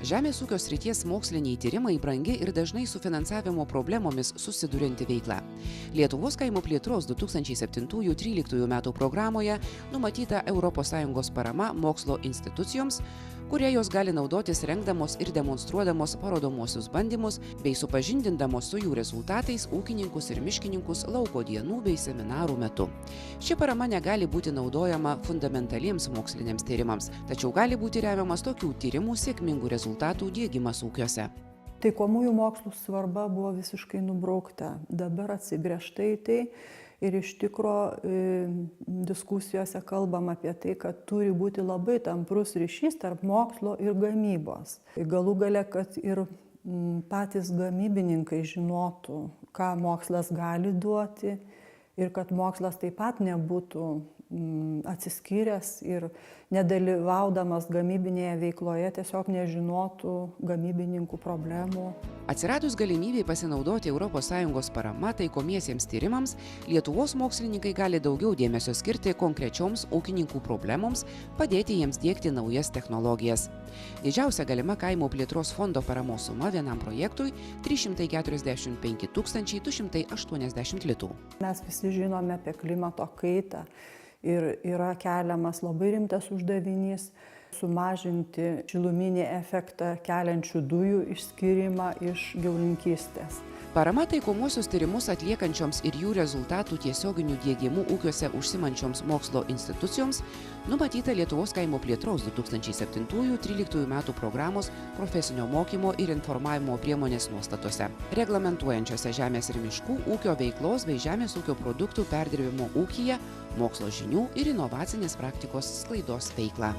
Žemės ūkio srities moksliniai tyrimai brangi ir dažnai su finansavimo problemomis susidurianti veikla. Lietuvos kaimo plėtros 2007-2013 metų programoje numatyta ES parama mokslo institucijoms, kurie jos gali naudotis rengdamos ir demonstruodamos parodomosius bandymus bei supažindindamos su jų rezultatais ūkininkus ir miškininkus lauko dienų bei seminarų metu. Ši parama negali būti naudojama fundamentaliems moksliniams tyrimams, tačiau gali būti remiamas tokių tyrimų sėkmingų rezultatų diegimas ūkiuose. Taikomųjų mokslų svarba buvo visiškai nubraukta. Dabar atsigręžta į tai ir iš tikro diskusijose kalbam apie tai, kad turi būti labai tamprus ryšys tarp mokslo ir gamybos. Galų gale, kad ir patys gamybininkai žinotų, ką mokslas gali duoti ir kad mokslas taip pat nebūtų atsiskyręs ir nedalyvaudamas gamybinėje veikloje tiesiog nežinotų gamybininkų problemų. Atsiradus galimybei pasinaudoti ES parama taikomiesiems tyrimams, Lietuvos mokslininkai gali daugiau dėmesio skirti konkrečioms ūkininkų problemoms, padėti jiems diegti naujas technologijas. Didžiausia galima kaimo plėtros fondo paramos suma vienam projektui – 345 280 litų. Mes visi žinome apie klimato kaitą ir yra keliamas labai rimtas uždavinys sumažinti šiluminį efektą keliančių dujų išskyrimą iš gyvulininkystės. Parama taikomuosius tyrimus atliekančioms ir jų rezultatų tiesioginių diegimų ūkiuose užsimančioms mokslo institucijoms numatyta Lietuvos kaimo plėtros 2007-2013 metų programos profesinio mokymo ir informavimo priemonės nuostatose, reglamentuojančiose žemės ir miškų ūkio veiklos bei žemės ūkio produktų perdirbimo ūkyje, mokslo žinių ir inovacinės praktikos sklaidos veiklą.